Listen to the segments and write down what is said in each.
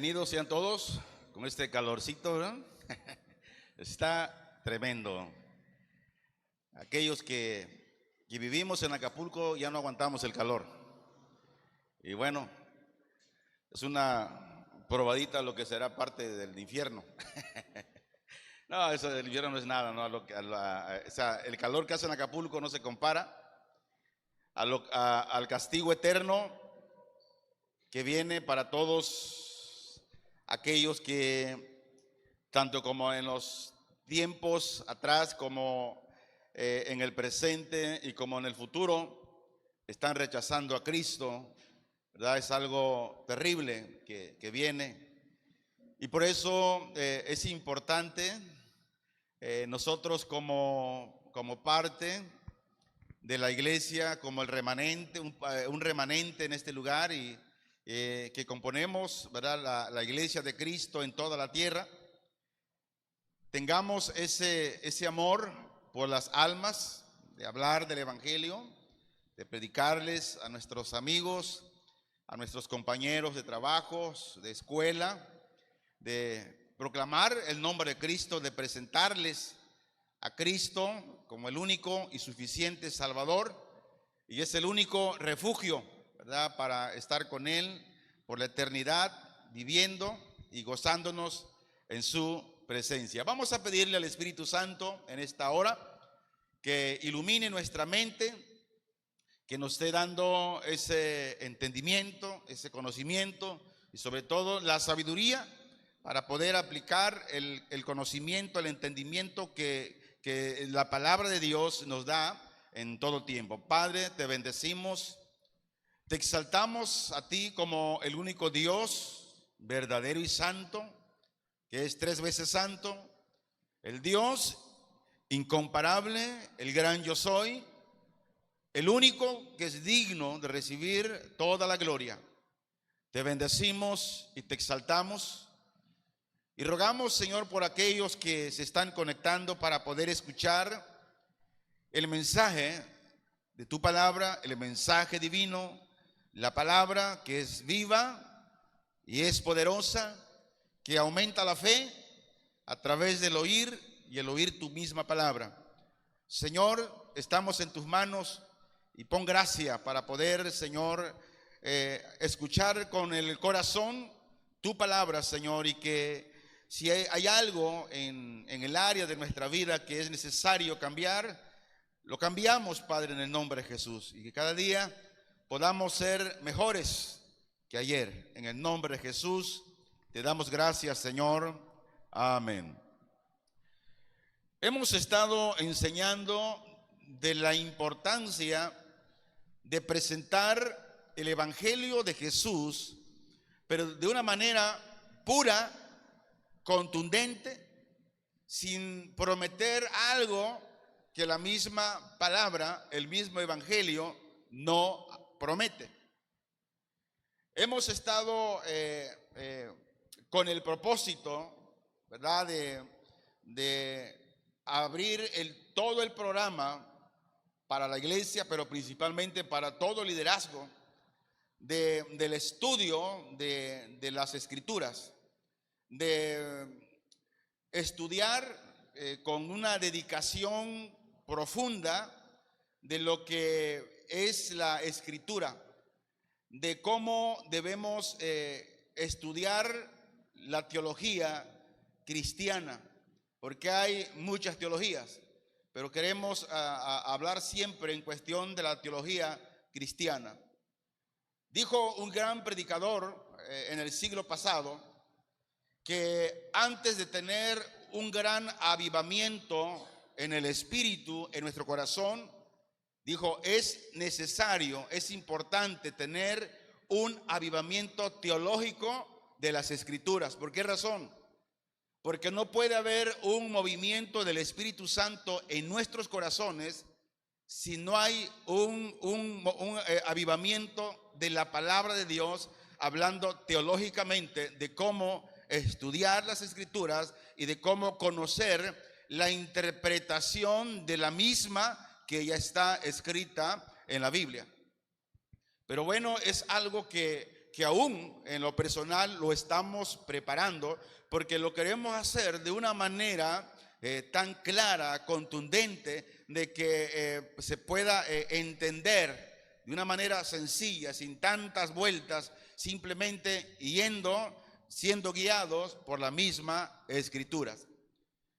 Bienvenidos sean todos con este calorcito, ¿verdad? Está tremendo. Aquellos que vivimos en Acapulco ya no aguantamos el calor. Y bueno, es una probadita lo que será parte del infierno. No, eso del infierno no es nada, ¿no? El calor que hace en Acapulco no se compara al castigo eterno que viene para todos aquellos que, tanto como en los tiempos atrás, como en el presente y como en el futuro, están rechazando a Cristo, ¿verdad? Es algo terrible que viene. Y por eso es importante nosotros como parte de la iglesia, como el remanente, un remanente en este lugar y que componemos, ¿verdad? La iglesia de Cristo en toda la tierra, tengamos ese amor por las almas, de hablar del evangelio, de predicarles a nuestros amigos, a nuestros compañeros de trabajos, de escuela, de proclamar el nombre de Cristo, de presentarles a Cristo como el único y suficiente Salvador, y es el único refugio, ¿verdad?, para estar con Él por la eternidad, viviendo y gozándonos en su presencia. Vamos a pedirle al Espíritu Santo en esta hora que ilumine nuestra mente, que nos esté dando ese entendimiento, ese conocimiento y sobre todo la sabiduría para poder aplicar el conocimiento, el entendimiento que la palabra de Dios nos da en todo tiempo. Padre, te bendecimos, te exaltamos a ti como el único Dios verdadero y santo, que es 3 veces santo, el Dios incomparable, el gran yo soy, el único que es digno de recibir toda la gloria. Te bendecimos y te exaltamos y rogamos, Señor, por aquellos que se están conectando para poder escuchar el mensaje de tu palabra, el mensaje divino, la palabra que es viva y es poderosa, que aumenta la fe a través del oír y el oír tu misma palabra. Señor, estamos en tus manos y pon gracia para poder, Señor, escuchar con el corazón tu palabra, Señor, y que si hay algo en el área de nuestra vida que es necesario cambiar, lo cambiamos, Padre, en el nombre de Jesús, y que cada día podamos ser mejores que ayer. En el nombre de Jesús te damos gracias, Señor. Amén. Hemos estado enseñando de la importancia de presentar el evangelio de Jesús, pero de una manera pura, contundente, sin prometer algo que la misma palabra, el mismo evangelio no promete. Hemos estado con el propósito, ¿verdad?, de abrir todo el programa para la iglesia, pero principalmente para todo liderazgo del estudio de las Escrituras, de estudiar con una dedicación profunda de lo que es la Escritura, de cómo debemos estudiar la teología cristiana, porque hay muchas teologías, pero queremos hablar siempre en cuestión de la teología cristiana. Dijo un gran predicador en el siglo pasado que antes de tener un gran avivamiento en el espíritu, en nuestro corazón, dijo, es necesario, es importante tener un avivamiento teológico de las Escrituras. ¿Por qué razón? Porque no puede haber un movimiento del Espíritu Santo en nuestros corazones si no hay un avivamiento de la palabra de Dios, hablando teológicamente de cómo estudiar las Escrituras y de cómo conocer la interpretación de la misma que ya está escrita en la Biblia. Pero bueno, es algo que que aún en lo personal lo estamos preparando, porque lo queremos hacer de una manera tan clara, contundente, de que se pueda entender de una manera sencilla, sin tantas vueltas, simplemente siendo guiados por la misma Escritura.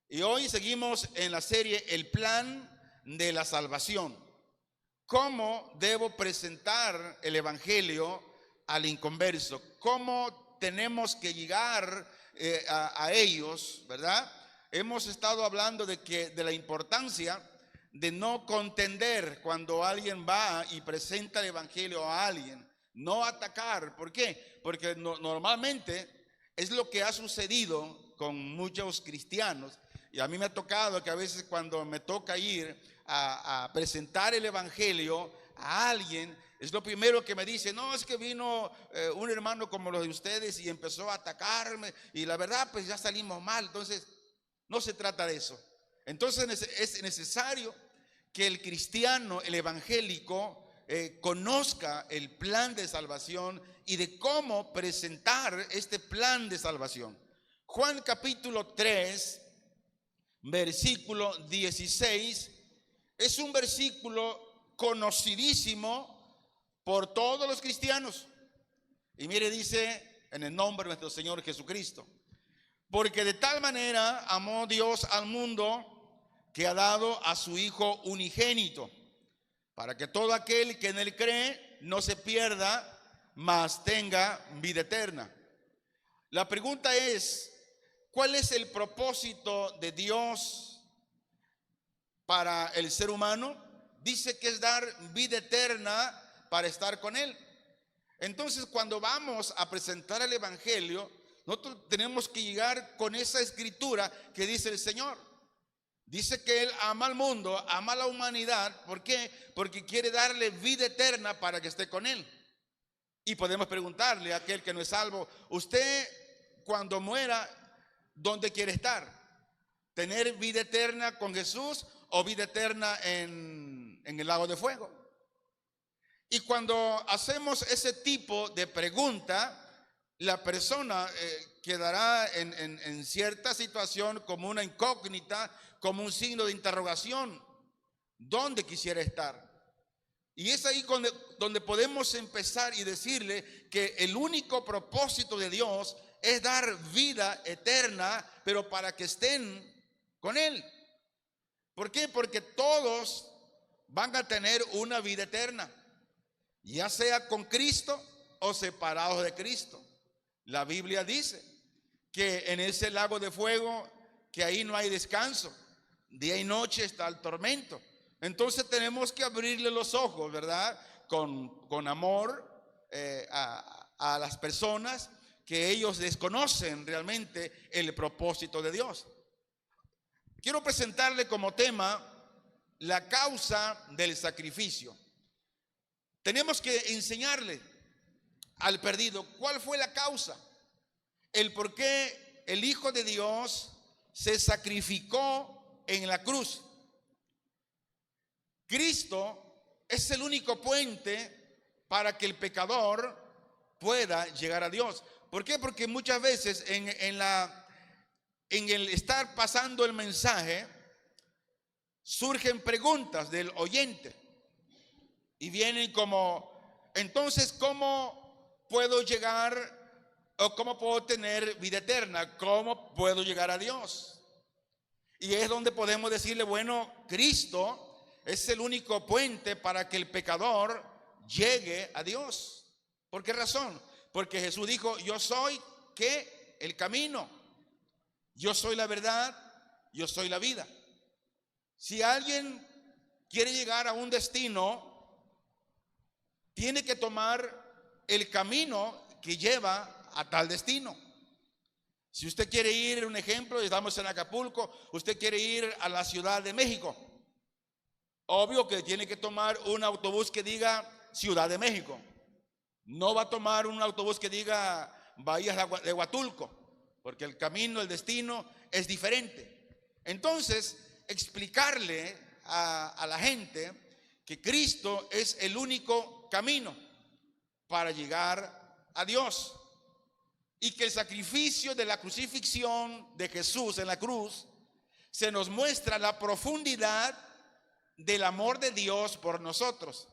Y hoy seguimos en la serie El plan de la salvación. ¿Cómo debo presentar el evangelio al inconverso? ¿Cómo tenemos que llegar a ellos, verdad? Hemos estado hablando de la importancia de no contender cuando alguien va y presenta el evangelio a alguien. No atacar. ¿Por qué? Porque normalmente es lo que ha sucedido con muchos cristianos. Y a mí me ha tocado que a veces cuando me toca ir a presentar el evangelio a alguien, es lo primero que me dice: no, es que vino un hermano como los de ustedes y empezó a atacarme, y la verdad pues ya salimos mal. Entonces no se trata de eso. Entonces es necesario que el cristiano, el evangélico, conozca el plan de salvación y de cómo presentar este plan de salvación. Juan capítulo 3, versículo 16, es un versículo conocidísimo por todos los cristianos. Y mire, dice: en el nombre de nuestro Señor Jesucristo. Porque de tal manera amó Dios al mundo, que ha dado a su Hijo unigénito, para que todo aquel que en él cree no se pierda, mas tenga vida eterna. La pregunta es: ¿cuál es el propósito de Dios para el ser humano? Dice que es dar vida eterna para estar con Él. Entonces, cuando vamos a presentar el evangelio, nosotros tenemos que llegar con esa escritura que dice el Señor. Dice que Él ama al mundo, ama a la humanidad. ¿Por qué? Porque quiere darle vida eterna para que esté con Él. Y podemos preguntarle a aquel que no es salvo: usted cuando muera, ¿dónde quiere estar? ¿Tener vida eterna con Jesús o vida eterna en el lago de fuego? Y cuando hacemos ese tipo de pregunta, la persona quedará en cierta situación como una incógnita, como un signo de interrogación. ¿Dónde quisiera estar? Y es ahí donde podemos empezar y decirle que el único propósito de Dios es dar vida eterna, pero para que estén con Él. ¿Por qué? Porque todos van a tener una vida eterna, ya sea con Cristo o separados de Cristo. La Biblia dice que en ese lago de fuego, que ahí no hay descanso, día y noche está el tormento. Entonces tenemos que abrirle los ojos, ¿verdad? Con amor a las personas que ellos desconocen realmente el propósito de Dios. Quiero presentarle como tema la causa del sacrificio. Tenemos que enseñarle al perdido cuál fue la causa, el por qué el Hijo de Dios se sacrificó en la cruz. Cristo es el único puente para que el pecador pueda llegar a Dios. ¿Por qué? Porque muchas veces en el estar pasando el mensaje surgen preguntas del oyente y vienen como: entonces, ¿cómo puedo llegar o cómo puedo tener vida eterna? ¿Cómo puedo llegar a Dios? Y es donde podemos decirle: bueno, Cristo es el único puente para que el pecador llegue a Dios. ¿Por qué razón? Porque Jesús dijo: yo soy ¿qué? El camino, yo soy la verdad, yo soy la vida. Si alguien quiere llegar a un destino, tiene que tomar el camino que lleva a tal destino. Si usted quiere ir, un ejemplo, estamos en Acapulco, usted quiere ir a la Ciudad de México, obvio que tiene que tomar un autobús que diga Ciudad de México. No va a tomar un autobús que diga Bahía de Huatulco, porque el camino, el destino es diferente. Entonces, explicarle a la gente que Cristo es el único camino para llegar a Dios, y que el sacrificio de la crucifixión de Jesús en la cruz se nos muestra la profundidad del amor de Dios por nosotros,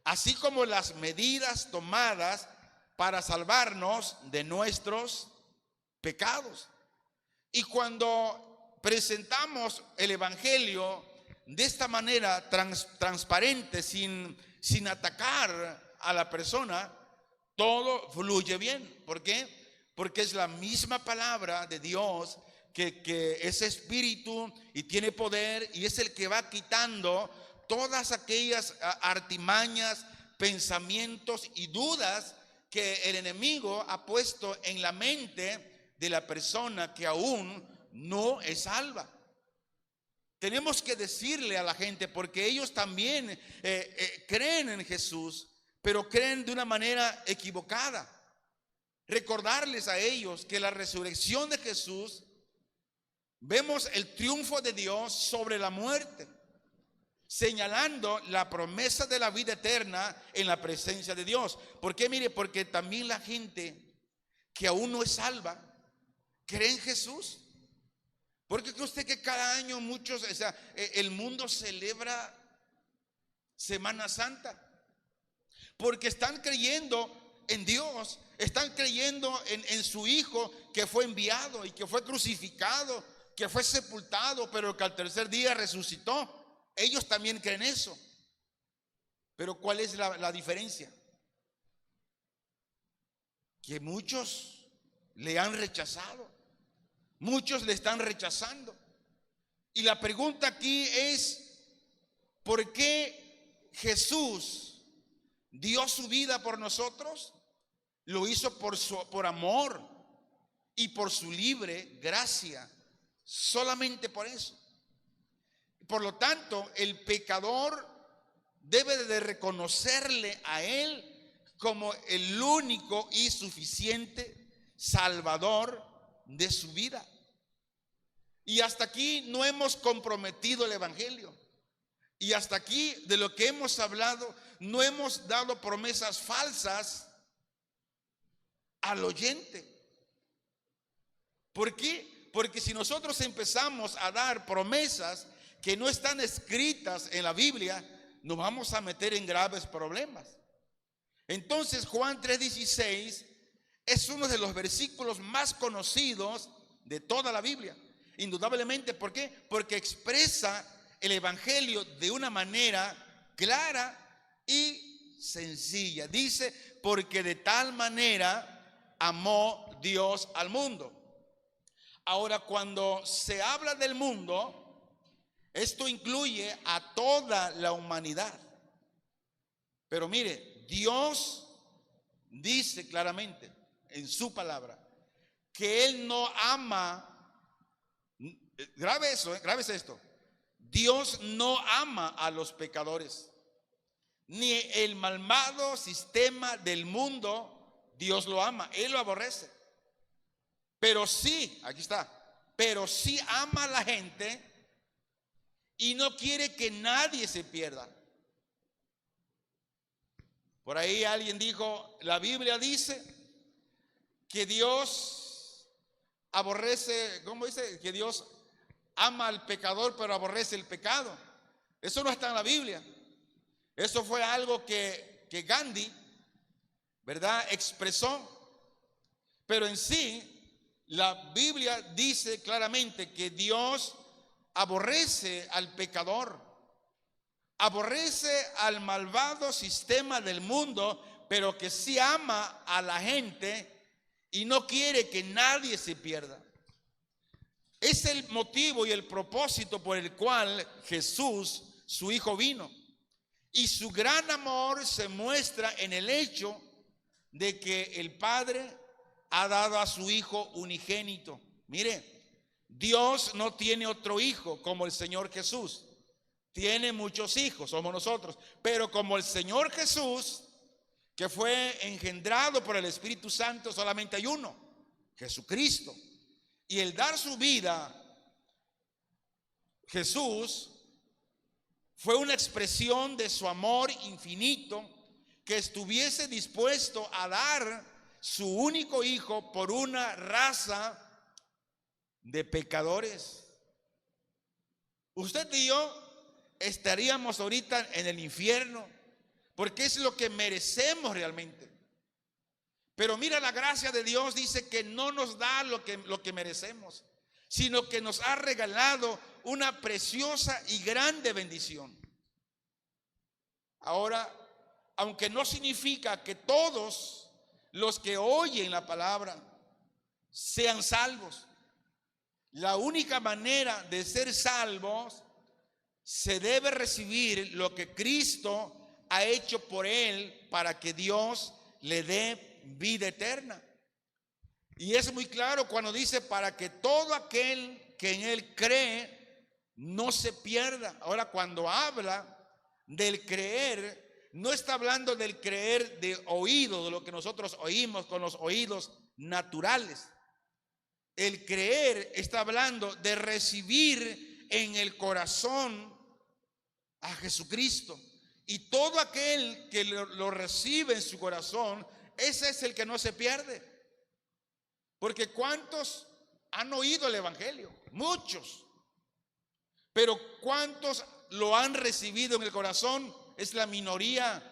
así como las medidas tomadas para salvarnos de nuestros pecados. Y cuando presentamos el evangelio de esta manera transparente, sin atacar a la persona, todo fluye bien. ¿Por qué? Porque es la misma palabra de Dios que es espíritu y tiene poder, y es el que va quitando todas aquellas artimañas, pensamientos y dudas que el enemigo ha puesto en la mente de la persona que aún no es salva. Tenemos que decirle a la gente, porque ellos también creen en Jesús, pero creen de una manera equivocada. Recordarles a ellos que la resurrección de Jesús, vemos el triunfo de Dios sobre la muerte, señalando la promesa de la vida eterna en la presencia de Dios. ¿Por qué? Mire, porque también la gente que aún no es salva cree en Jesús. Porque cree usted que cada año muchos, el mundo celebra Semana Santa, porque están creyendo en Dios, están creyendo en su Hijo que fue enviado y que fue crucificado, que fue sepultado, pero que al tercer día resucitó. Ellos también creen eso. Pero ¿cuál es la diferencia? Que muchos le han rechazado, muchos le están rechazando. Y la pregunta aquí es: ¿por qué Jesús dio su vida por nosotros? Lo hizo por amor y por su libre gracia, solamente por eso. Por lo tanto, el pecador debe de reconocerle a Él como el único y suficiente Salvador de su vida. Y hasta aquí no hemos comprometido el evangelio. Y hasta aquí de lo que hemos hablado, no hemos dado promesas falsas al oyente. ¿Por qué? Porque si nosotros empezamos a dar promesas que no están escritas en la Biblia, nos vamos a meter en graves problemas. Entonces Juan 3:16 es uno de los versículos más conocidos de toda la Biblia, indudablemente. ¿Por qué? Porque expresa el evangelio de una manera clara y sencilla. Dice: porque de tal manera amó Dios al mundo. Ahora, cuando se habla del mundo, esto incluye a toda la humanidad. Pero mire, Dios dice claramente en su palabra que Él no ama. Grave eso, grave esto. Dios no ama a los pecadores, ni el malvado sistema del mundo Dios lo ama, Él lo aborrece. Pero sí, aquí está, pero sí ama a la gente y no quiere que nadie se pierda. Por ahí alguien dijo: la Biblia dice que Dios aborrece, ¿cómo dice? Que Dios ama al pecador pero aborrece el pecado. Eso no está en la Biblia. Eso fue algo que Gandhi, ¿verdad?, expresó. Pero en sí, la Biblia dice claramente que Dios aborrece al pecador, aborrece al malvado sistema del mundo, pero que sí ama a la gente y no quiere que nadie se pierda. Es el motivo y el propósito por el cual Jesús, su Hijo, vino. Y su gran amor se muestra en el hecho de que el Padre ha dado a su Hijo unigénito. Mire, Dios no tiene otro hijo como el Señor Jesús. Tiene muchos hijos, somos nosotros. Pero como el Señor Jesús, que fue engendrado por el Espíritu Santo, solamente hay uno: Jesucristo. Y el dar su vida, Jesús, fue una expresión de su amor infinito, que estuviese dispuesto a dar su único hijo por una raza de pecadores. Usted y yo estaríamos ahorita en el infierno, porque es lo que merecemos realmente. Pero mira, la gracia de Dios dice que no nos da lo que merecemos, sino que nos ha regalado una preciosa y grande bendición. Ahora, aunque no significa que todos los que oyen la palabra sean salvos, la única manera de ser salvos se debe recibir lo que Cristo ha hecho por él para que Dios le dé vida eterna. Y es muy claro cuando dice para que todo aquel que en él cree no se pierda. Ahora, cuando habla del creer, no está hablando del creer de oído, de lo que nosotros oímos con los oídos naturales. El creer está hablando de recibir en el corazón a Jesucristo. Y todo aquel que lo recibe en su corazón, ese es el que no se pierde. Porque ¿cuántos han oído el evangelio? Muchos. Pero ¿cuántos lo han recibido en el corazón? Es la minoría.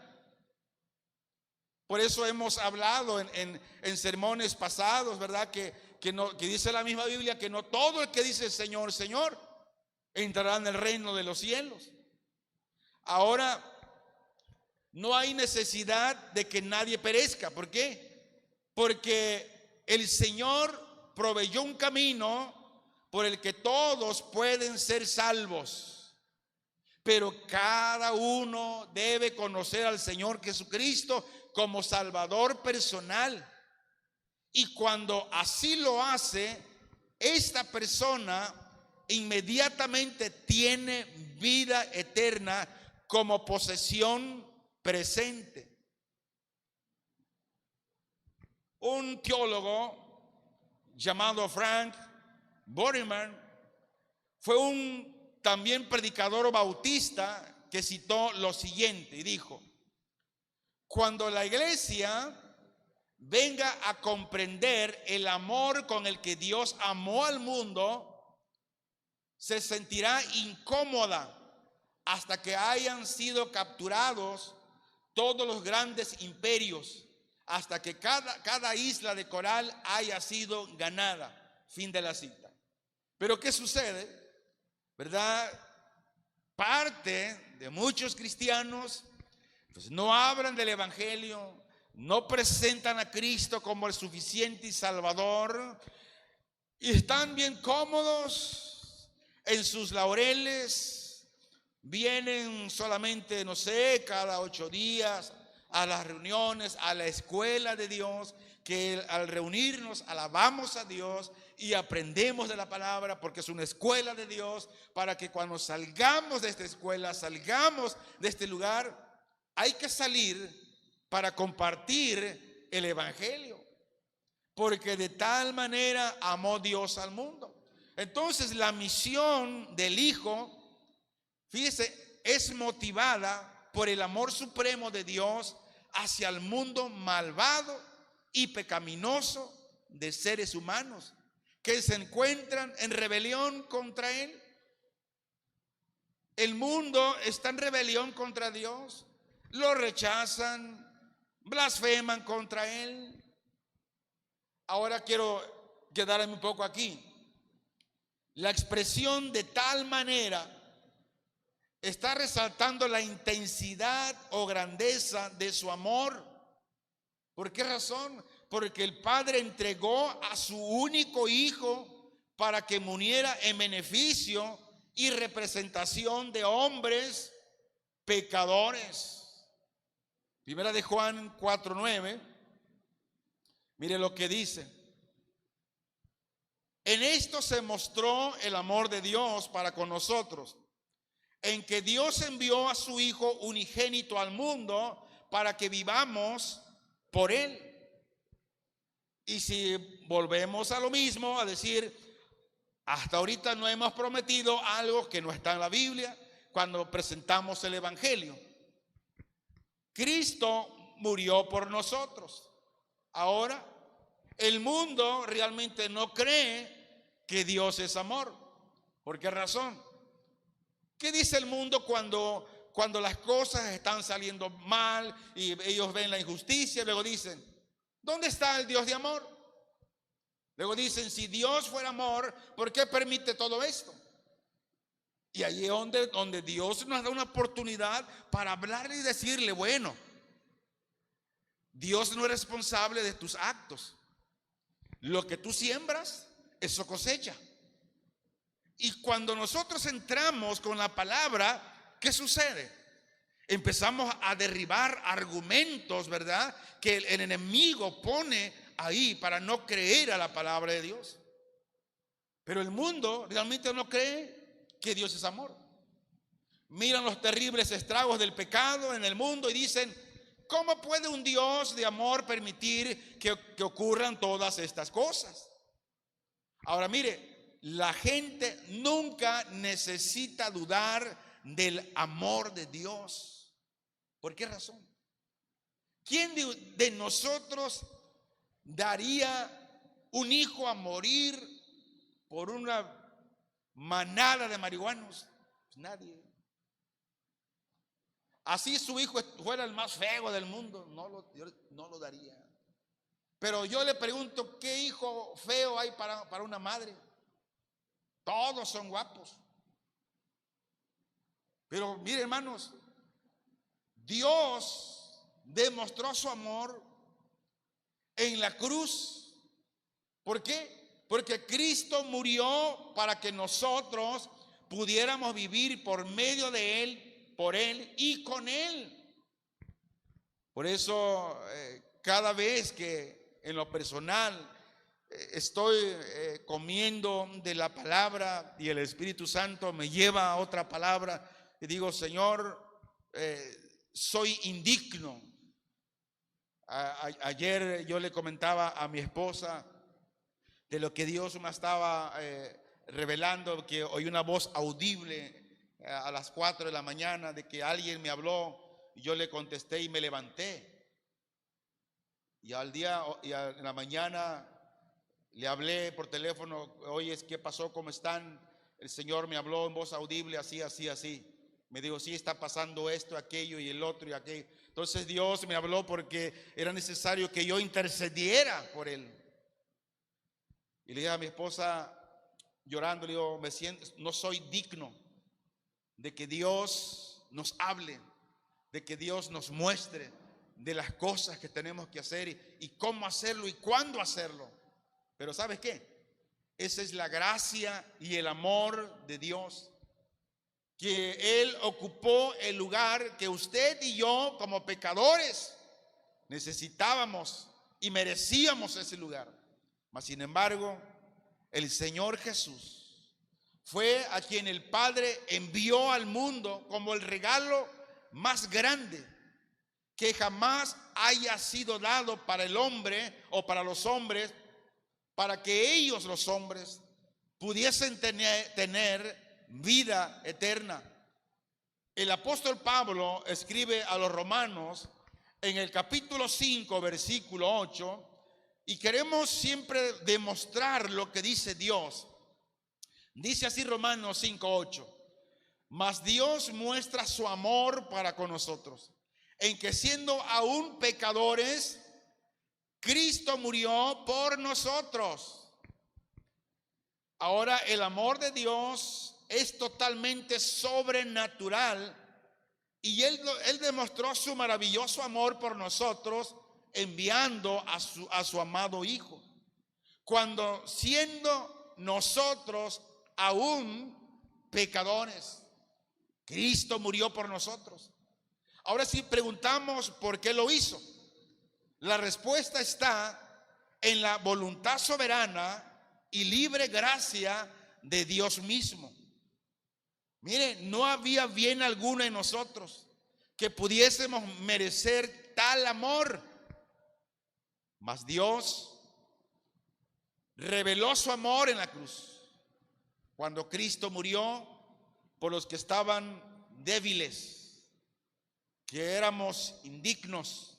Por eso hemos hablado en sermones pasados, ¿verdad? Que dice la misma Biblia que no todo el que dice Señor, Señor, entrará en el reino de los cielos. Ahora, no hay necesidad de que nadie perezca. ¿Por qué? Porque el Señor proveyó un camino por el que todos pueden ser salvos. Pero cada uno debe conocer al Señor Jesucristo como Salvador personal. Y cuando así lo hace, esta persona inmediatamente tiene vida eterna como posesión presente. Un teólogo llamado Frank Bornemann fue un también predicador bautista que citó lo siguiente y dijo: cuando la iglesia venga a comprender el amor con el que Dios amó al mundo, se sentirá incómoda hasta que hayan sido capturados todos los grandes imperios, hasta que cada isla de coral haya sido ganada. Fin de la cita. Pero ¿qué sucede? ¿Verdad? Parte de muchos cristianos pues no hablan del evangelio, no presentan a Cristo como el suficiente y salvador, y están bien cómodos en sus laureles. Vienen solamente, no sé, cada 8 días a las reuniones, a la escuela de Dios, que al reunirnos alabamos a Dios y aprendemos de la palabra, porque es una escuela de Dios, para que cuando salgamos de esta escuela, salgamos de este lugar, hay que salir para compartir el evangelio, porque de tal manera amó Dios al mundo. Entonces la misión del Hijo, fíjese, es motivada por el amor supremo de Dios hacia el mundo malvado y pecaminoso de seres humanos que se encuentran en rebelión contra Él. El mundo está en rebelión contra Dios, lo rechazan, blasfeman contra Él. Ahora quiero quedarme un poco aquí. La expresión de tal manera está resaltando la intensidad o grandeza de su amor. ¿Por qué razón? Porque el Padre entregó a su único Hijo para que muriera en beneficio y representación de hombres pecadores. Primera de Juan 4:9. Mire lo que dice: en esto se mostró el amor de Dios para con nosotros, en que Dios envió a su Hijo unigénito al mundo para que vivamos por Él. Y si volvemos a lo mismo, a decir, hasta ahorita no hemos prometido algo que no está en la Biblia cuando presentamos el evangelio. Cristo murió por nosotros. Ahora, el mundo realmente no cree que Dios es amor. ¿Por qué razón? ¿Qué dice el mundo cuando las cosas están saliendo mal y ellos ven la injusticia? Luego dicen, ¿dónde está el Dios de amor? Luego dicen, si Dios fuera amor, ¿por qué permite todo esto? Y ahí es donde Dios nos da una oportunidad para hablarle y decirle, bueno, Dios no es responsable de tus actos. Lo que tú siembras, eso cosecha. Y cuando nosotros entramos con la palabra, ¿qué sucede? Empezamos a derribar argumentos, ¿verdad?, que el enemigo pone ahí para no creer a la palabra de Dios. Pero el mundo realmente no cree que Dios es amor. Miran los terribles estragos del pecado en el mundo y dicen, ¿cómo puede un Dios de amor permitir que ocurran todas estas cosas? Ahora mire, la gente nunca necesita dudar del amor de Dios. ¿Por qué razón? ¿Quién de nosotros daría un hijo a morir por una manada de marihuanos? Pues nadie. Así su hijo fuera el más feo del mundo, yo no lo daría. Pero yo le pregunto, ¿qué hijo feo hay para una madre? Todos son guapos. Pero mire, hermanos, Dios demostró su amor en la cruz. ¿Por qué? Porque Cristo murió para que nosotros pudiéramos vivir por medio de Él, por Él y con Él. Por eso cada vez que en lo personal estoy comiendo de la palabra y el Espíritu Santo me lleva a otra palabra y digo, Señor, soy indigno. Ayer yo le comentaba a mi esposa de lo que Dios me estaba revelando, que oí una voz audible a las 4 de la mañana de que alguien me habló y yo le contesté y me levanté. Y en la mañana le hablé por teléfono, oye, ¿qué pasó? ¿Cómo están? El Señor me habló en voz audible, así, así, así. Me dijo, sí, está pasando esto, aquello y el otro y aquello. Entonces Dios me habló porque era necesario que yo intercediera por él. Y le dije a mi esposa, llorando, le digo, no soy digno de que Dios nos hable, de que Dios nos muestre de las cosas que tenemos que hacer y cómo hacerlo y cuándo hacerlo. Pero ¿sabes qué? Esa es la gracia y el amor de Dios, que Él ocupó el lugar que usted y yo como pecadores necesitábamos y merecíamos ese lugar. Mas sin embargo, el Señor Jesús fue a quien el Padre envió al mundo como el regalo más grande que jamás haya sido dado para el hombre o para los hombres, para que ellos, los hombres, pudiesen tener vida eterna. El apóstol Pablo escribe a los romanos en el capítulo 5, versículo 8, y queremos siempre demostrar lo que dice Dios. Dice así Romanos 5, 8: mas Dios muestra su amor para con nosotros, en que siendo aún pecadores, Cristo murió por nosotros. Ahora el amor de Dios es totalmente sobrenatural y Él demostró su maravilloso amor por nosotros enviando a su amado Hijo. Cuando siendo nosotros aún pecadores, Cristo murió por nosotros. Ahora si preguntamos por qué lo hizo, la respuesta está en la voluntad soberana y libre gracia de Dios mismo. Mire, no había bien alguno en nosotros que pudiésemos merecer tal amor, mas Dios reveló su amor en la cruz, cuando Cristo murió por los que estaban débiles, que éramos indignos,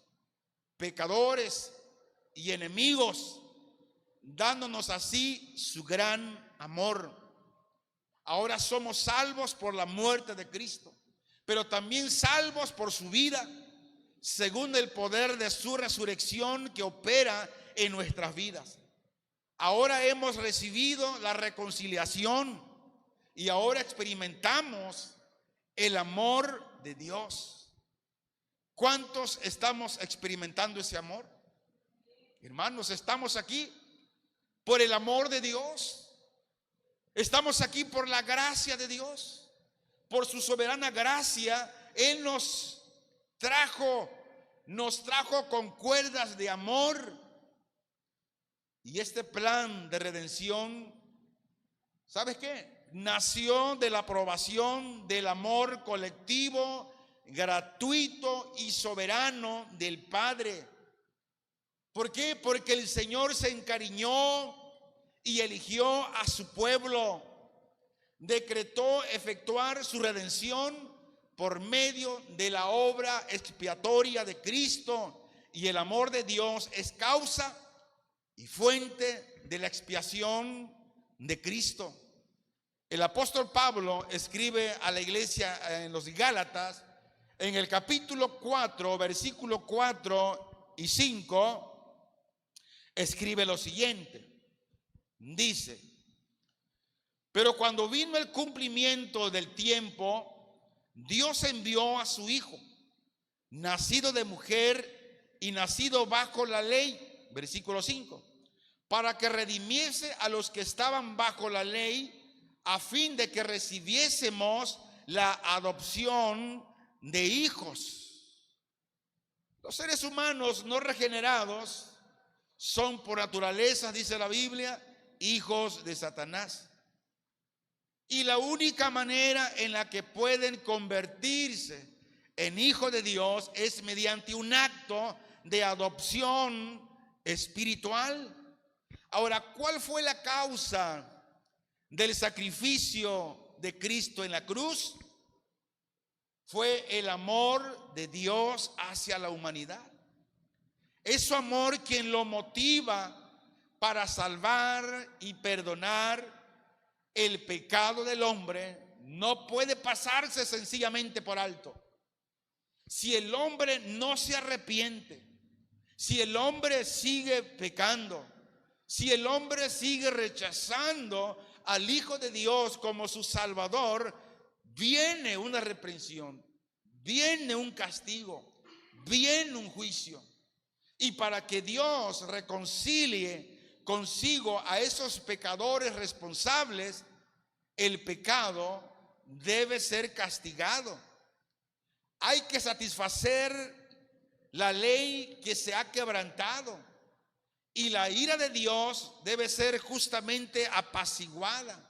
pecadores, y enemigos, dándonos así su gran amor. Ahora somos salvos por la muerte de Cristo, pero también salvos por su vida, según el poder de su resurrección que opera en nuestras vidas. Ahora hemos recibido la reconciliación y ahora experimentamos el amor de Dios. ¿Cuántos estamos experimentando ese amor? Hermanos, estamos aquí por el amor de Dios. Estamos aquí por la gracia de Dios. Por su soberana gracia, Él nos trajo con cuerdas de amor. Y este plan de redención, ¿sabes qué? Nació de la aprobación del amor colectivo, gratuito y soberano del Padre. ¿Por qué? Porque el Señor se encariñó y eligió a su pueblo. Decretó efectuar su redención por medio de la obra expiatoria de Cristo. Y el amor de Dios es causa y fuente de la expiación de Cristo. El apóstol Pablo escribe a la iglesia en los Gálatas, en el capítulo 4, versículo 4 y 5, escribe lo siguiente. Dice: pero cuando vino el cumplimiento del tiempo, Dios envió a su Hijo, nacido de mujer y nacido bajo la ley, versículo 5, para que redimiese a los que estaban bajo la ley, a fin de que recibiésemos la adopción de hijos. Los seres humanos no regenerados son por naturaleza, dice la Biblia, hijos de Satanás. Y la única manera en la que pueden convertirse en hijos de Dios es mediante un acto de adopción espiritual. Ahora, ¿cuál fue la causa del sacrificio de Cristo en la cruz? Fue el amor de Dios hacia la humanidad. Es su amor quien lo motiva para salvar y perdonar el pecado del hombre. No puede pasarse sencillamente por alto. Si el hombre no se arrepiente, si el hombre sigue pecando, si el hombre sigue rechazando al Hijo de Dios como su Salvador, viene una reprensión, viene un castigo, viene un juicio. Y para que Dios reconcilie consigo a esos pecadores responsables, el pecado debe ser castigado. Hay que satisfacer la ley que se ha quebrantado, y la ira de Dios debe ser justamente apaciguada.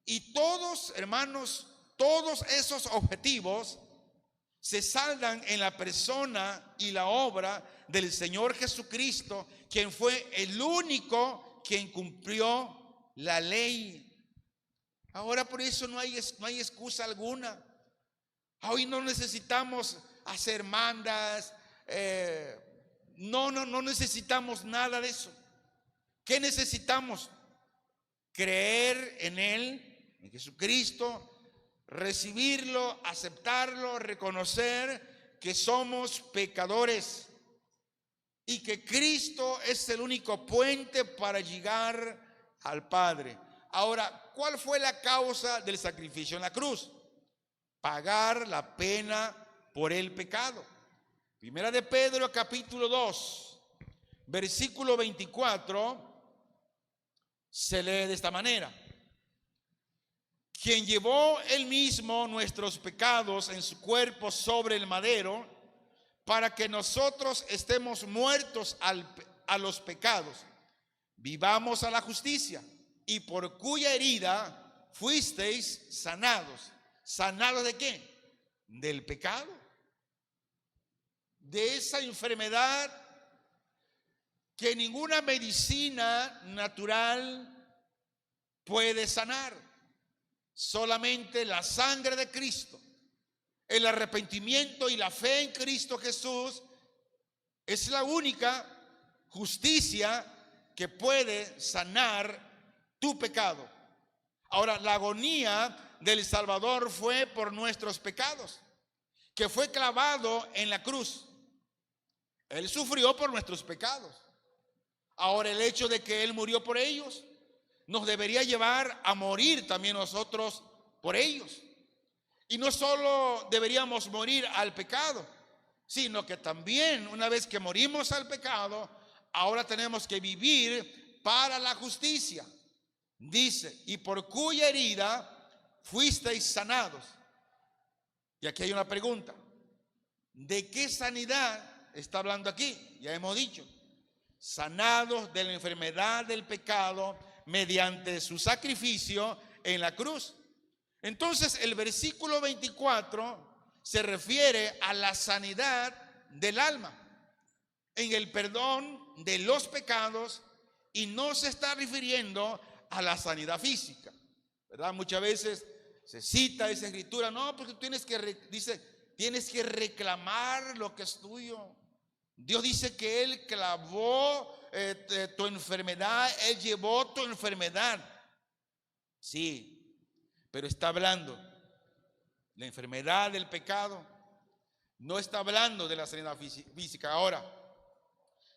Y todos, hermanos, todos esos objetivos se saldan en la persona y la obra del Señor Jesucristo, quien fue el único quien cumplió la ley. Ahora por eso no hay excusa alguna. Hoy no necesitamos hacer mandas, no necesitamos nada de eso. ¿Qué necesitamos? Creer en Él, en Jesucristo, recibirlo, aceptarlo, reconocer que somos pecadores y que Cristo es el único puente para llegar al Padre. Ahora, ¿cuál fue la causa del sacrificio en la cruz? Pagar la pena por el pecado. Primera de Pedro, capítulo 2, versículo 24, se lee de esta manera: quien llevó él mismo nuestros pecados en su cuerpo sobre el madero, para que nosotros estemos muertos a los pecados, vivamos a la justicia, y por cuya herida fuisteis sanados. ¿Sanados de qué? Del pecado, de esa enfermedad que ninguna medicina natural puede sanar. Solamente la sangre de Cristo, el arrepentimiento y la fe en Cristo Jesús es la única justicia que puede sanar tu pecado. Ahora, la agonía del Salvador fue por nuestros pecados, que fue clavado en la cruz. Él sufrió por nuestros pecados. Ahora, el hecho de que Él murió por ellos nos debería llevar a morir también nosotros por ellos. Y no solo deberíamos morir al pecado, sino que también una vez que morimos al pecado, ahora tenemos que vivir para la justicia. Dice, y por cuya herida fuisteis sanados. Y aquí hay una pregunta: ¿de qué sanidad está hablando aquí? Ya hemos dicho, sanados de la enfermedad del pecado mediante su sacrificio en la cruz. Entonces el versículo 24 se refiere a la sanidad del alma, en el perdón de los pecados, y no se está refiriendo a la sanidad física, ¿verdad? Muchas veces se cita esa escritura, no, porque tienes que reclamar lo que es tuyo. Dios dice que Él clavó tu enfermedad, Él llevó tu enfermedad. Sí, pero está hablando la enfermedad del pecado, no está hablando de la sanidad física. Ahora,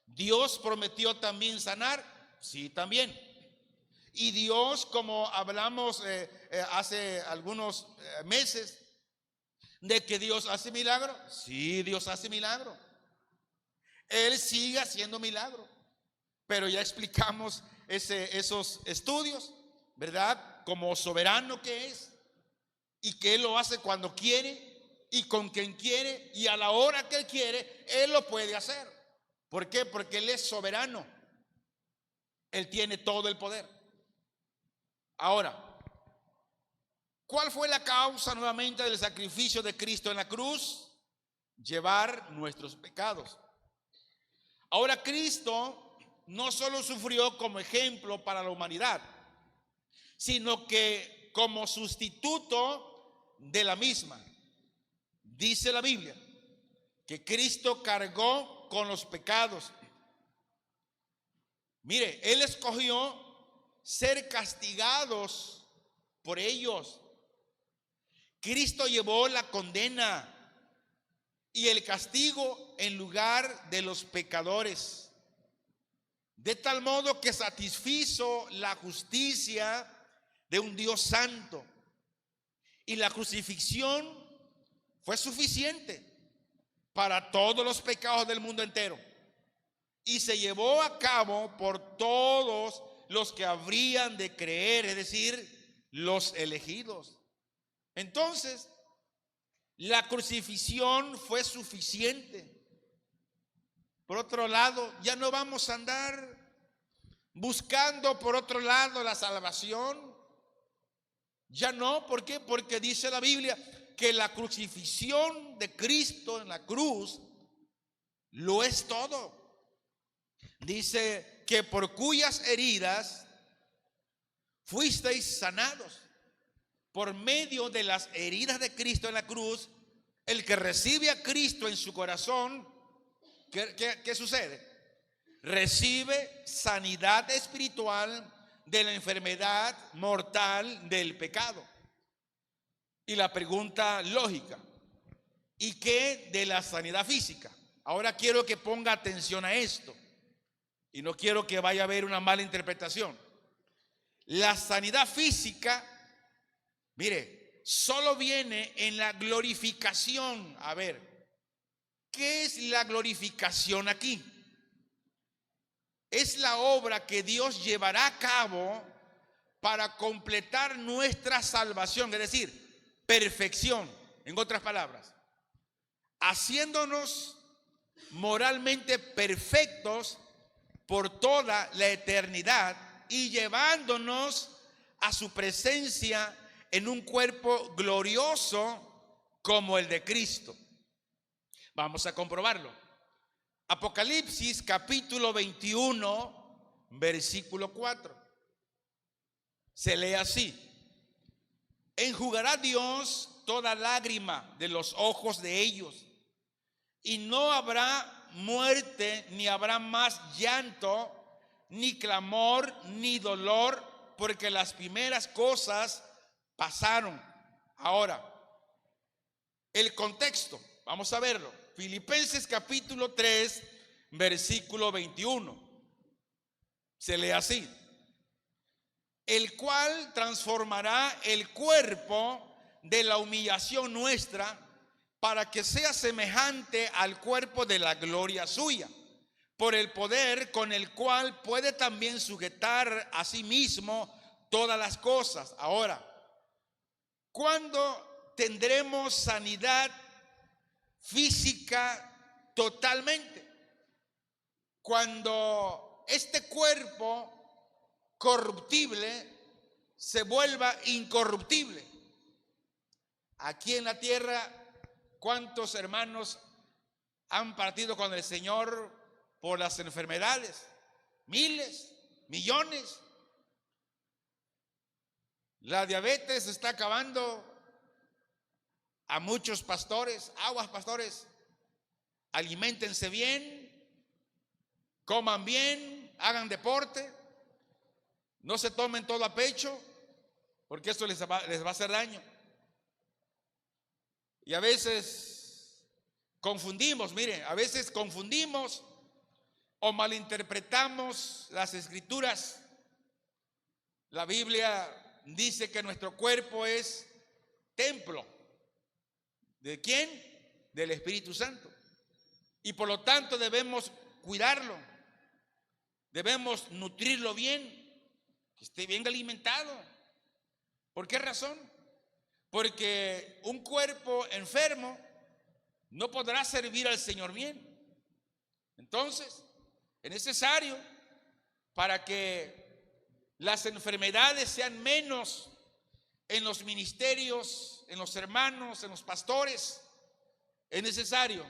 ¿Dios prometió también sanar? Sí, también. Y Dios, como hablamos hace algunos meses, de que Dios hace milagro. Sí, Dios hace milagro. Él sigue haciendo milagro. Pero ya explicamos esos estudios, ¿verdad? Como soberano que es, y que Él lo hace cuando quiere y con quien quiere y a la hora que Él quiere, Él lo puede hacer. ¿Por qué? Porque Él es soberano. Él tiene todo el poder. Ahora, ¿cuál fue la causa nuevamente del sacrificio de Cristo en la cruz? Llevar nuestros pecados. Ahora, Cristo no solo sufrió como ejemplo para la humanidad, sino que como sustituto de la misma. Dice la Biblia que Cristo cargó con los pecados. Mire, Él escogió ser castigados por ellos. Cristo llevó la condena y el castigo en lugar de los pecadores, de tal modo que satisfizo la justicia de un Dios santo. Y la crucifixión fue suficiente para todos los pecados del mundo entero, y se llevó a cabo por todos los que habrían de creer, es decir, los elegidos. Entonces, la crucifixión fue suficiente. Por otro lado, ya no vamos a andar buscando por otro lado la salvación. Ya no, ¿por qué? Porque dice la Biblia que la crucifixión de Cristo en la cruz lo es todo. Dice que por cuyas heridas fuisteis sanados. Por medio de las heridas de Cristo en la cruz, el que recibe a Cristo en su corazón, ¿qué sucede? Recibe sanidad espiritual de la enfermedad mortal del pecado. Y la pregunta lógica: ¿y qué de la sanidad física? Ahora quiero que ponga atención a esto, y no quiero que vaya a haber una mala interpretación. La sanidad física, mire, solo viene en la glorificación. A ver, ¿qué es la glorificación aquí? Es la obra que Dios llevará a cabo para completar nuestra salvación, es decir, perfección. En otras palabras, haciéndonos moralmente perfectos por toda la eternidad y llevándonos a su presencia en un cuerpo glorioso como el de Cristo. Vamos a comprobarlo. Apocalipsis capítulo 21, versículo 4. Se lee así: enjugará Dios toda lágrima de los ojos de ellos, y no habrá muerte, ni habrá más llanto, ni clamor, ni dolor, porque las primeras cosas pasaron. Ahora, el contexto, vamos a verlo. Filipenses capítulo 3, versículo 21. Se lee así: el cual transformará el cuerpo de la humillación nuestra para que sea semejante al cuerpo de la gloria suya, por el poder con el cual puede también sujetar a sí mismo todas las cosas. Ahora, ¿cuándo tendremos sanidad física totalmente? Cuando este cuerpo corruptible se vuelva incorruptible. Aquí en la tierra, ¿cuántos hermanos han partido con el Señor por las enfermedades? Miles, millones. La diabetes está acabando a muchos pastores. Aguas, pastores, aliméntense bien, coman bien, hagan deporte, no se tomen todo a pecho, porque esto les va a hacer daño. Y a veces confundimos, miren, a veces confundimos o malinterpretamos las escrituras. La Biblia dice que nuestro cuerpo es templo. ¿De quién? Del Espíritu Santo. Y por lo tanto debemos cuidarlo, debemos nutrirlo bien, que esté bien alimentado. ¿Por qué razón? Porque un cuerpo enfermo no podrá servir al Señor bien. Entonces, es necesario, para que las enfermedades sean menos en los ministerios, en los hermanos, en los pastores, es necesario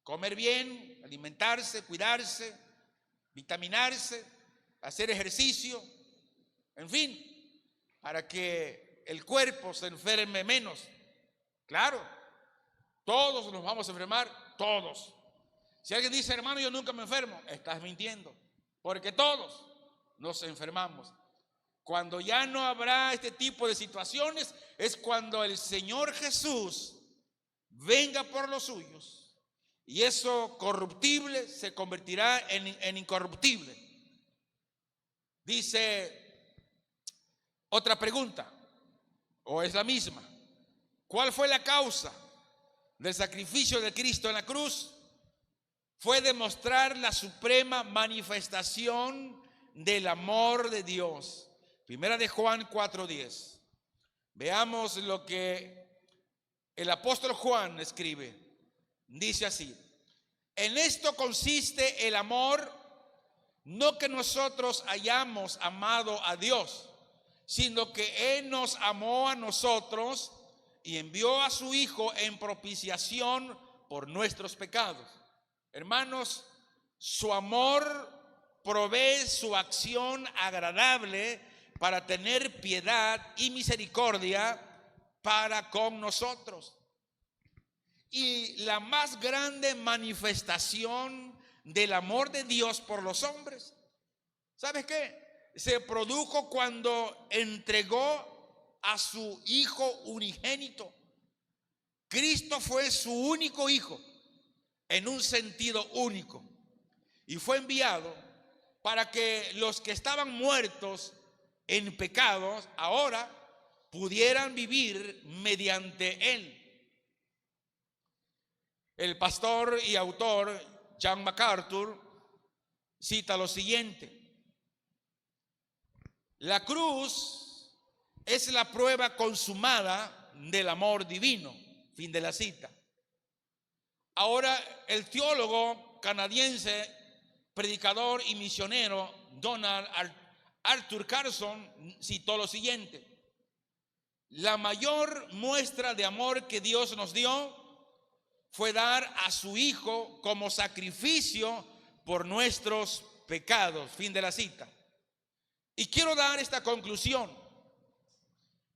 comer bien, alimentarse, cuidarse, vitaminarse, hacer ejercicio, en fin, para que el cuerpo se enferme menos. Claro, todos nos vamos a enfermar, todos. Si alguien dice, hermano, yo nunca me enfermo, estás mintiendo, porque todos nos enfermamos. Cuando ya no habrá este tipo de situaciones es cuando el Señor Jesús venga por los suyos y eso corruptible se convertirá en incorruptible. Dice otra pregunta, o es la misma: ¿cuál fue la causa del sacrificio de Cristo en la cruz? Fue demostrar la suprema manifestación del amor de Dios. Primera de Juan 4:10. Veamos lo que el apóstol Juan escribe. Dice así: en esto consiste el amor, no que nosotros hayamos amado a Dios, sino que Él nos amó a nosotros y envió a su Hijo en propiciación por nuestros pecados. Hermanos, su amor provee su acción agradable para tener piedad y misericordia para con nosotros. Y la más grande manifestación del amor de Dios por los hombres, ¿sabes qué? Se produjo cuando entregó a su Hijo unigénito. Cristo fue su único Hijo, en un sentido único, y fue enviado para que los que estaban muertos en pecados ahora pudieran vivir mediante Él. El pastor y autor John MacArthur cita lo siguiente: la cruz es la prueba consumada del amor divino. Fin de la cita. Ahora, el teólogo canadiense, predicador y misionero Donald Arthur Carson citó lo siguiente: la mayor muestra de amor que Dios nos dio fue dar a su Hijo como sacrificio por nuestros pecados. Fin de la cita. Y quiero dar esta conclusión: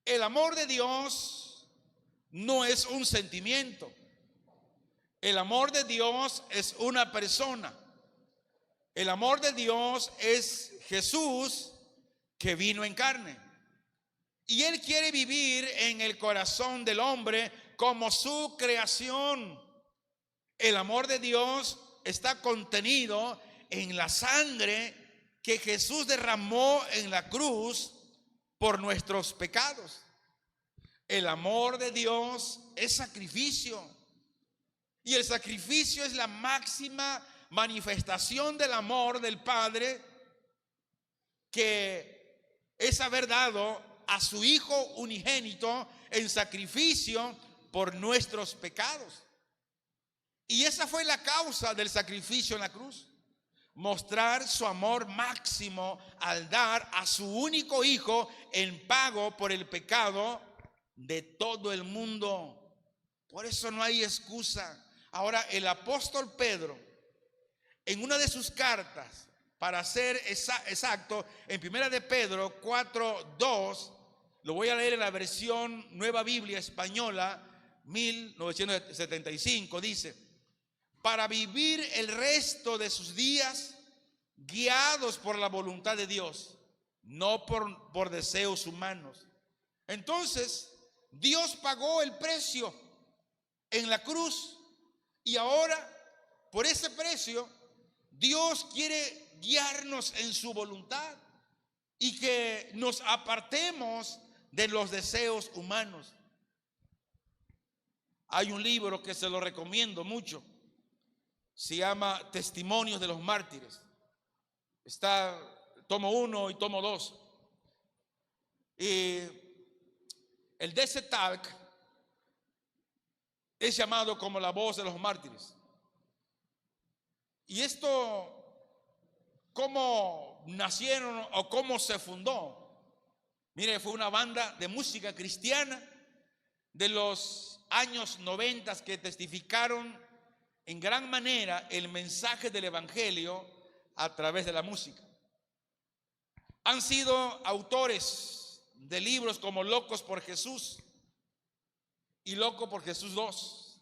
el amor de Dios no es un sentimiento. El amor de Dios es una persona. El amor de Dios es Jesús que vino en carne. Y Él quiere vivir en el corazón del hombre como su creación. El amor de Dios está contenido en la sangre que Jesús derramó en la cruz por nuestros pecados. El amor de Dios es sacrificio. Y el sacrificio es la máxima manifestación del amor del Padre, que es haber dado a su Hijo unigénito en sacrificio por nuestros pecados. Y esa fue la causa del sacrificio en la cruz. Mostrar su amor máximo al dar a su único Hijo en pago por el pecado de todo el mundo. Por eso no hay excusa. Ahora, el apóstol Pedro, en una de sus cartas, para ser exacto, en primera de Pedro 4:2, lo voy a leer en la versión Nueva Biblia Española 1975, dice: para vivir el resto de sus días guiados por la voluntad de Dios, no por deseos humanos. Entonces, Dios pagó el precio en la cruz, y ahora, por ese precio, Dios quiere guiarnos en su voluntad y que nos apartemos de los deseos humanos. Hay un libro que se lo recomiendo mucho. Se llama Testimonios de los Mártires. Está tomo 1 y tomo 2. Y el D.C. Talk es llamado como la voz de los mártires. Y esto, ¿cómo nacieron o cómo se fundó? Mire, fue una banda de música cristiana de los años 90 que testificaron en gran manera el mensaje del evangelio a través de la música. Han sido autores de libros como Locos por Jesús y Loco por Jesús 2,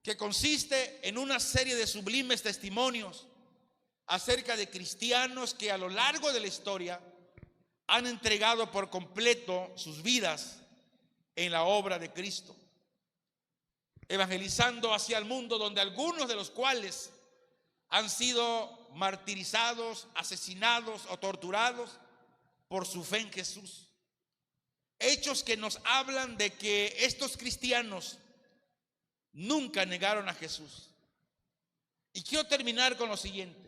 que consiste en una serie de sublimes testimonios acerca de cristianos que a lo largo de la historia han entregado por completo sus vidas en la obra de Cristo, evangelizando hacia el mundo, donde algunos de los cuales han sido martirizados, asesinados o torturados por su fe en Jesús. Hechos que nos hablan de que estos cristianos nunca negaron a Jesús. Y quiero terminar con lo siguiente,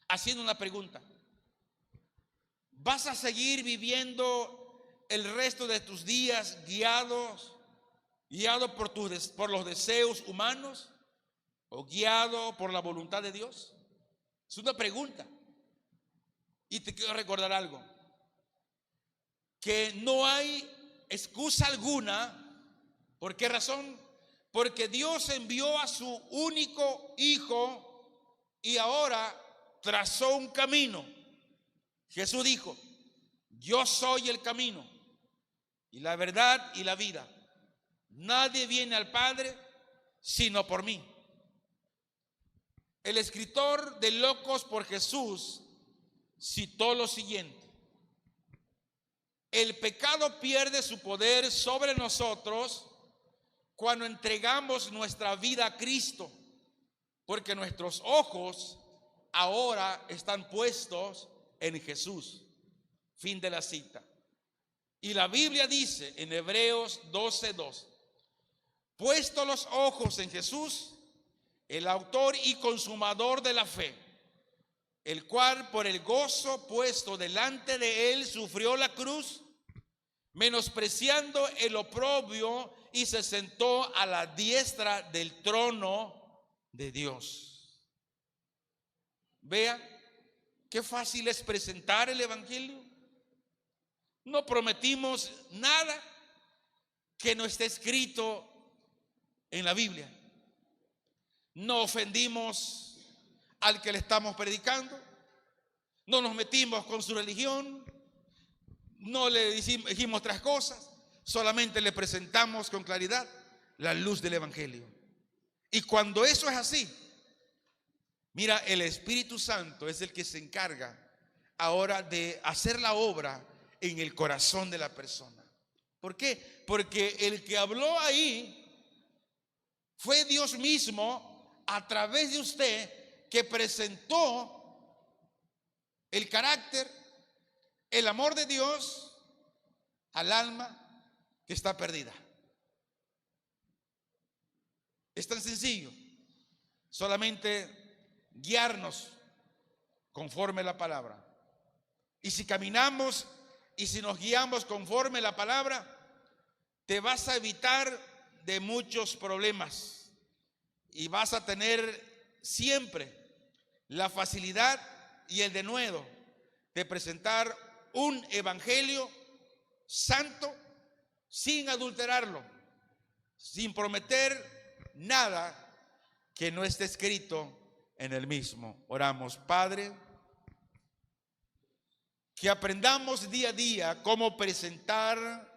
haciendo una pregunta. ¿Vas a seguir viviendo el resto de tus días guiado por los deseos humanos o guiado por la voluntad de Dios? Es una pregunta. Y te quiero recordar algo, que no hay excusa alguna. ¿Por qué razón? Porque Dios envió a su único Hijo y ahora trazó un camino. Jesús dijo: yo soy el camino y la verdad y la vida. Nadie viene al Padre sino por mí. El escritor de Locos por Jesús citó lo siguiente: el pecado pierde su poder sobre nosotros cuando entregamos nuestra vida a Cristo, porque nuestros ojos ahora están puestos en Jesús. Fin de la cita. Y la Biblia dice en Hebreos 12:2: puesto los ojos en Jesús, el autor y consumador de la fe, el cual por el gozo puesto delante de él sufrió la cruz, menospreciando el oprobio, y se sentó a la diestra del trono de Dios. Vea qué fácil es presentar el evangelio. No prometimos nada que no esté escrito en la Biblia. No ofendimos al que le estamos predicando. No nos metimos con su religión. No le dijimos otras cosas. Solamente le presentamos con claridad la luz del evangelio. Y cuando eso es así, mira, el Espíritu Santo es el que se encarga ahora de hacer la obra en el corazón de la persona. ¿Por qué? Porque el que habló ahí fue Dios mismo a través de usted, que presentó el carácter, el amor de Dios al alma que está perdida. Es tan sencillo, solamente guiarnos conforme la palabra. Y si caminamos y si nos guiamos conforme la palabra, te vas a evitar de muchos problemas y vas a tener siempre la facilidad y el denuedo de presentar un evangelio santo sin adulterarlo, sin prometer nada que no esté escrito en el mismo. Oramos. Padre, que aprendamos día a día cómo presentar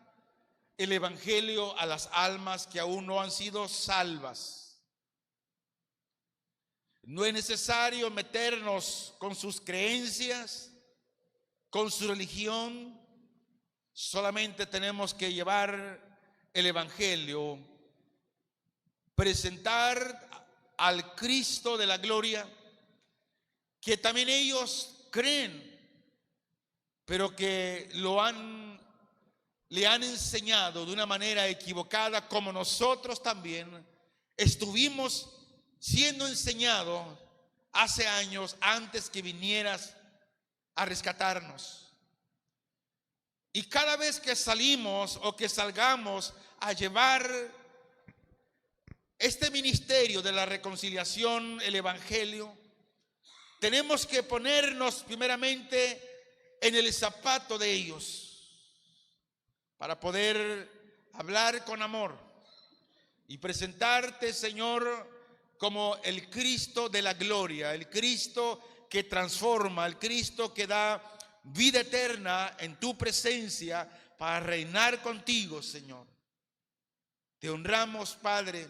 el evangelio a las almas que aún no han sido salvas. No es necesario meternos con sus creencias, con su religión. Solamente tenemos que llevar el evangelio, presentar al Cristo de la gloria, que también ellos creen, pero que le han enseñado de una manera equivocada, como nosotros también estuvimos siendo enseñados hace años antes que vinieras a rescatarnos. Y cada vez que salimos o que salgamos a llevar este ministerio de la reconciliación, el evangelio, tenemos que ponernos primeramente en el zapato de ellos para poder hablar con amor y presentarte, Señor, como el Cristo de la gloria, el Cristo que transforma, el Cristo que da vida eterna en tu presencia para reinar contigo, Señor. Te honramos, Padre,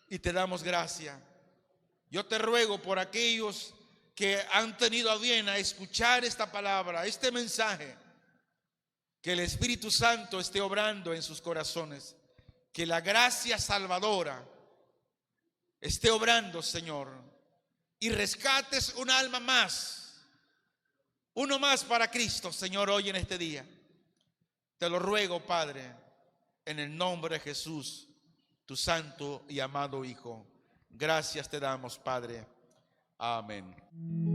y te damos gracia. Yo te ruego por aquellos que han tenido a bien a escuchar esta palabra, este mensaje, que el Espíritu Santo esté obrando en sus corazones, que la gracia salvadora esté obrando, Señor, y rescates un alma más, uno más para Cristo, Señor, hoy en este día. Te lo ruego, Padre, en el nombre de Jesús, tu santo y amado Hijo. Gracias te damos, Padre. Amén.